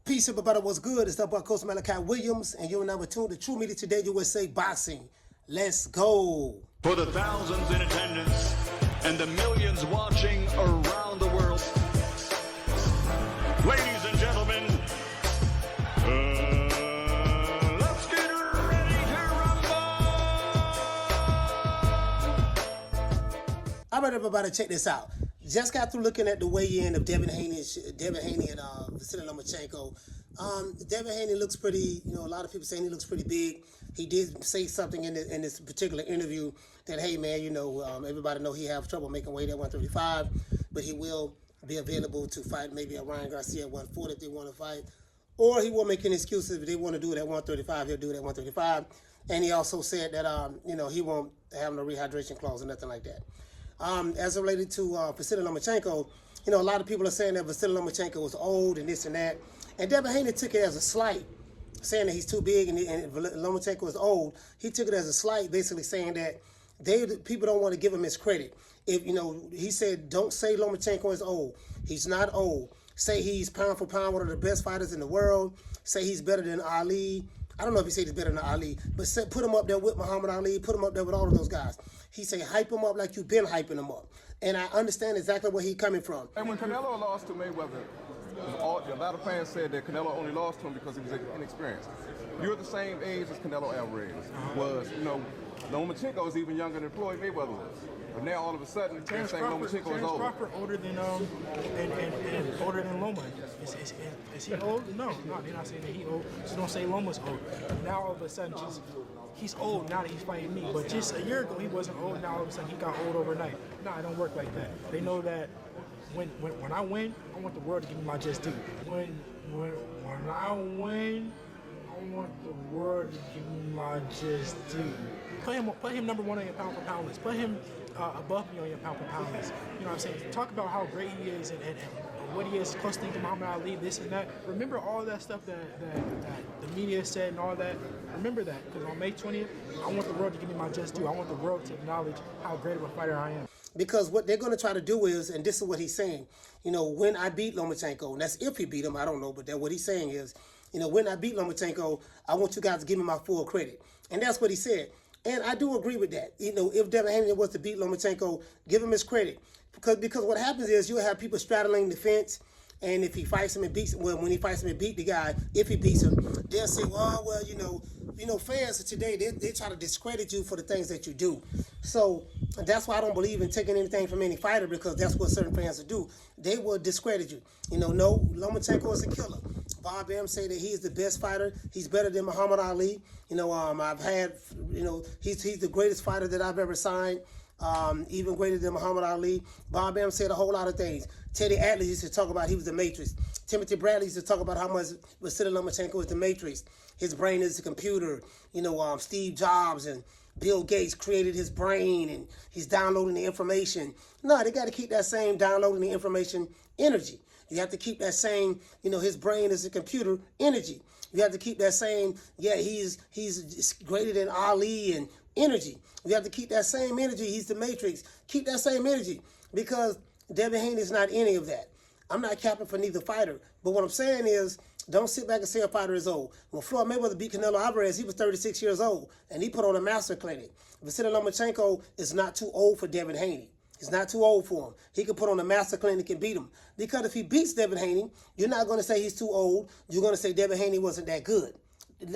Peace, everybody. What's good? It's up by Coach Malachi Williams, and you're number 2 to True Media Today USA Boxing. Let's go. For the thousands in attendance and the millions watching around the world, ladies and gentlemen, let's get ready to rumble! All right, everybody, check this out. Just got through looking at the weigh-in of Devin Haney and Vasily Lomachenko. Devin Haney looks pretty, a lot of people saying he looks pretty big. He did say something in this particular interview that, hey, man, everybody know he have trouble making weight at 135, but he will be available to fight maybe a Ryan Garcia at 140 if they want to fight. Or he won't make any excuses. If they want to do it at 135, he'll do it at 135. And he also said that, he won't have no rehydration clause or nothing like that. As related to Vasily Lomachenko, a lot of people are saying that Vasily Lomachenko was old and this and that. And Devin Haney took it as a slight, saying that he's too big and Lomachenko is old. He took it as a slight, basically saying that people don't want to give him his credit. He said, don't say Lomachenko is old. He's not old. Say he's pound for pound one of the best fighters in the world. Say he's better than Ali. I don't know if he said he's better than Ali, but put him up there with Muhammad Ali, put him up there with all of those guys. He say hype him up like you've been hyping him up. And I understand exactly where he's coming from. And when Canelo lost to Mayweather, a lot of fans said that Canelo only lost to him because he was inexperienced. You're the same age as Canelo Alvarez was. Lomachenko is even younger than Floyd Mayweather was. But now all of a sudden, they're saying Lomachenko is older. Crawford older than and older than Loma. Is he old? No, they're not saying that he old. So don't say Loma's old. Now all of a sudden, he's old now that he's fighting me. But just a year ago he wasn't old. Now all of a sudden he got old overnight. No, it don't work like that. They know that when I win, I want the world to give me my just due. When I win, I want the world to give me my just due. Put him number 1 on your pound for pound list. Put him above me on your pound for pound list. You know what I'm saying? Talk about how great he is and what he is, close to Muhammad Ali, this and that. Remember all that stuff that the media said and all that. Remember that, because on May 20th, I want the world to give me my just due. I want the world to acknowledge how great of a fighter I am. Because what they're going to try to do is, and this is what he's saying, when I beat Lomachenko, and that's if he beat him, I don't know, but what he's saying is, when I beat Lomachenko, I want you guys to give me my full credit. And that's what he said. And I do agree with that. If Devin Haney was to beat Lomachenko, give him his credit. Because what happens is you'll have people straddling the fence, and if he fights him and beats him, well, when he fights him and beat the guy, if he beats him, they'll say, fans of today, they try to discredit you for the things that you do. So that's why I don't believe in taking anything from any fighter, because that's what certain fans will do. They will discredit you. No, Lomachenko is a killer. Bob M say that he is the best fighter. He's better than Muhammad Ali. I've had, he's the greatest fighter that I've ever signed. Even greater than Muhammad Ali. Bob M said a whole lot of things. Teddy Atlas used to talk about he was the Matrix. Timothy Bradley used to talk about how much Vasily Lomachenko is the Matrix. His brain is a computer. Steve Jobs and Bill Gates created his brain and he's downloading the information. No, they got to keep that same downloading the information energy. You have to keep that same, his brain is a computer energy. You have to keep that same, he's greater than Ali and energy. You have to keep that same energy. He's the Matrix. Keep that same energy, because Devin Haney is not any of that. I'm not capping for neither fighter. But what I'm saying is, don't sit back and say a fighter is old. When Floyd Mayweather beat Canelo Alvarez, he was 36 years old, and he put on a master clinic. Vasily Lomachenko is not too old for Devin Haney. He's not too old for him. He could put on a master clinic and beat him. Because if he beats Devin Haney, you're not going to say he's too old. You're going to say Devin Haney wasn't that good.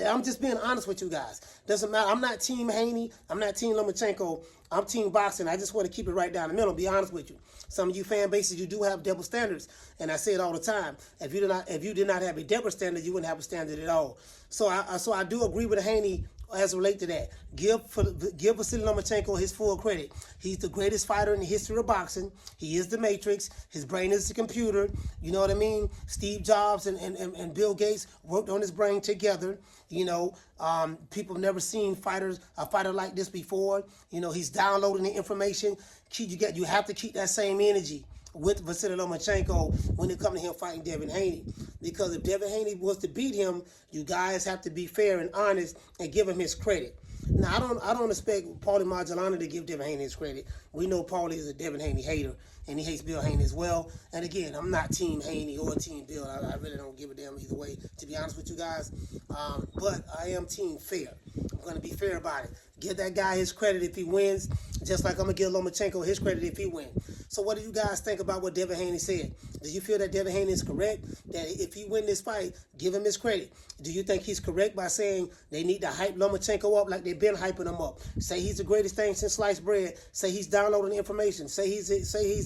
I'm just being honest with you guys. Doesn't matter. I'm not Team Haney. I'm not Team Lomachenko. I'm Team Boxing. I just want to keep it right down the middle. Be honest with you. Some of you fan bases, you do have double standards, and I say it all the time. If you did not have a double standard, you wouldn't have a standard at all. So I do agree with Haney as relate to that. Give Vasily Lomachenko his full credit. He's the greatest fighter in the history of boxing. He is the Matrix. His brain is the computer. You know what I mean? Steve Jobs and Bill Gates worked on his brain together. People have never seen a fighter like this before. He's downloading the information. You have to keep that same energy with Vasily Lomachenko when it comes to him fighting Devin Haney. Because if Devin Haney was to beat him, you guys have to be fair and honest and give him his credit. Now I don't expect Paulie Maldonado to give Devin Haney his credit. We know Paulie is a Devin Haney hater, and he hates Bill Haney as well. And again, I'm not Team Haney or Team Bill. I really don't give a damn either way, to be honest with you guys. But I am Team Fair. I'm going to be fair about it. Give that guy his credit if he wins, just like I'm going to give Lomachenko his credit if he wins. So what do you guys think about what Devin Haney said? Do you feel that Devin Haney is correct? That if he win this fight, give him his credit? Do you think he's correct by saying they need to hype Lomachenko up like they've been hyping him up? Say he's the greatest thing since sliced bread. Say he's downloading information. Say he's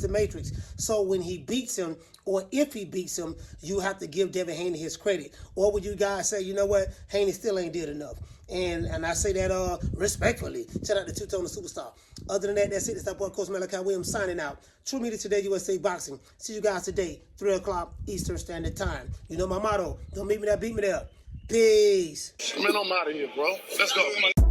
the Matrix. So when he beats him, or if he beats him, you have to give Devin Haney his credit. Or would you guys say, you know what, Haney still ain't did enough? And I say that respectfully. Shout out to Two-Tone the Superstar. Other than that, that's it. It's that boy, Coach Malachi Williams, signing out. True Media Today USA Boxing. See you guys today, 3 o'clock Eastern Standard Time. You know my motto. Don't meet me there, beat me there. Peace. Man, I'm out of here, bro. Let's go.